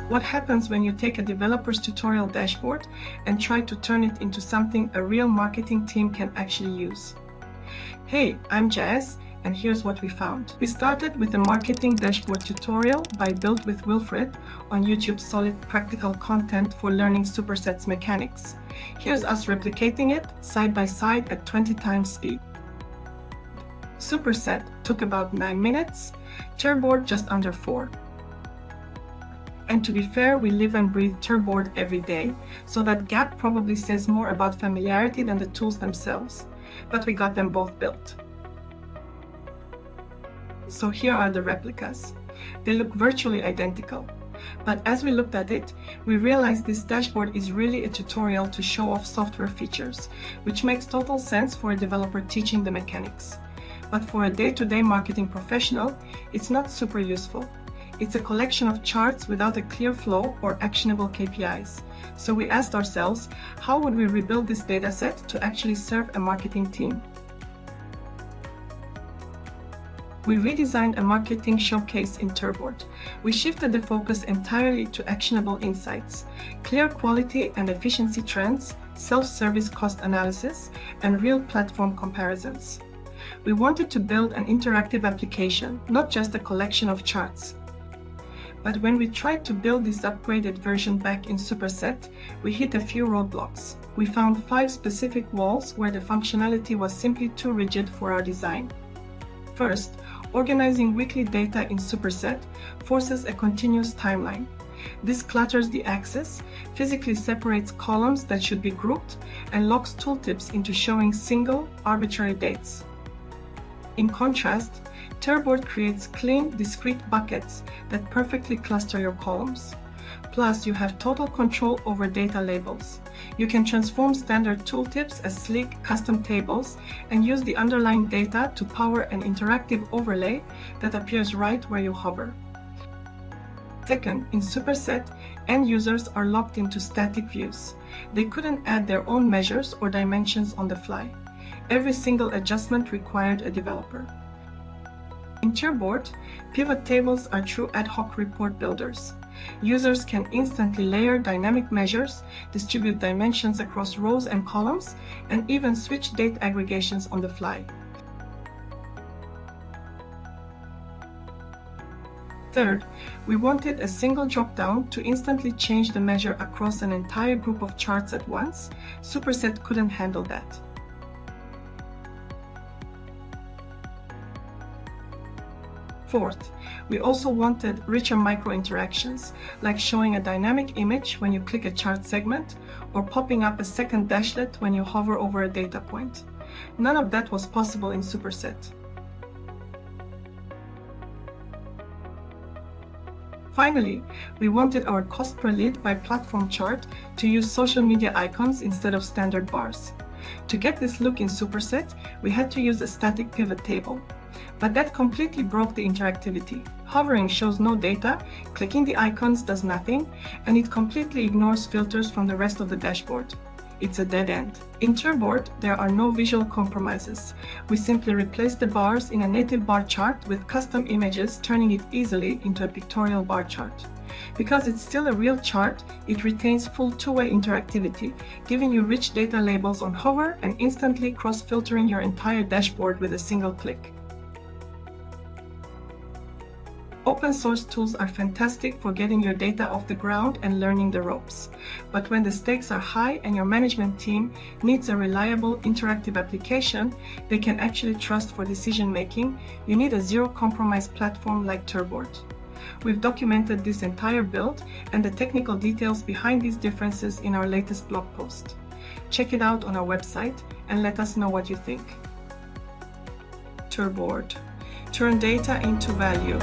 What happens when you take a developer's tutorial dashboard and try to turn it into something a real marketing team can actually use? Hey, I'm Jazz, and here's what we found. We started with a marketing dashboard tutorial by Built with Wilfred on YouTube's solid practical content for learning Superset's mechanics. Here's us replicating it side by side at 20 times speed. Superset took about 9 minutes, TURBOARD just under 4. And to be fair, we live and breathe TURBOARD every day, so that gap probably says more about familiarity than the tools themselves. But we got them both built. So here are the replicas. They look virtually identical. But as we looked at it, we realized this dashboard is really a tutorial to show off software features, which makes total sense for a developer teaching the mechanics. But for a day-to-day marketing professional, it's not super useful. It's a collection of charts without a clear flow or actionable KPIs. So we asked ourselves, how would we rebuild this dataset to actually serve a marketing team? We redesigned a marketing showcase in TURBOARD. We shifted the focus entirely to actionable insights, clear quality and efficiency trends, self-service cost analysis, and real platform comparisons. We wanted to build an interactive application, not just a collection of charts. But when we tried to build this upgraded version back in Superset, we hit a few roadblocks. We found 5 specific walls where the functionality was simply too rigid for our design. First, organizing weekly data in Superset forces a continuous timeline. This clutters the axis, physically separates columns that should be grouped, and locks tooltips into showing single, arbitrary dates. In contrast, TURBOARD creates clean, discrete buckets that perfectly cluster your columns. Plus, you have total control over data labels. You can transform standard tooltips as sleek, custom tables and use the underlying data to power an interactive overlay that appears right where you hover. Second, in Superset, end users are locked into static views. They couldn't add their own measures or dimensions on the fly. Every single adjustment required a developer. In TURBOARD, pivot tables are true ad hoc report builders. Users can instantly layer dynamic measures, distribute dimensions across rows and columns, and even switch date aggregations on the fly. Third, we wanted a single drop-down to instantly change the measure across an entire group of charts at once. Superset couldn't handle that. Fourth, we also wanted richer micro-interactions, like showing a dynamic image when you click a chart segment, or popping up a second dashlet when you hover over a data point. None of that was possible in Superset. Finally, we wanted our cost per lead by platform chart to use social media icons instead of standard bars. To get this look in Superset, we had to use a static pivot table. But that completely broke the interactivity. Hovering shows no data, clicking the icons does nothing, and it completely ignores filters from the rest of the dashboard. It's a dead end. In TURBOARD, there are no visual compromises. We simply replace the bars in a native bar chart with custom images, turning it easily into a pictorial bar chart. Because it's still a real chart, it retains full two-way interactivity, giving you rich data labels on hover and instantly cross-filtering your entire dashboard with a single click. Open source tools are fantastic for getting your data off the ground and learning the ropes. But when the stakes are high and your management team needs a reliable, interactive application they can actually trust for decision making, you need a zero-compromise platform like TURBOARD. We've documented this entire build and the technical details behind these differences in our latest blog post. Check it out on our website and let us know what you think. TURBOARD. Turn data into value.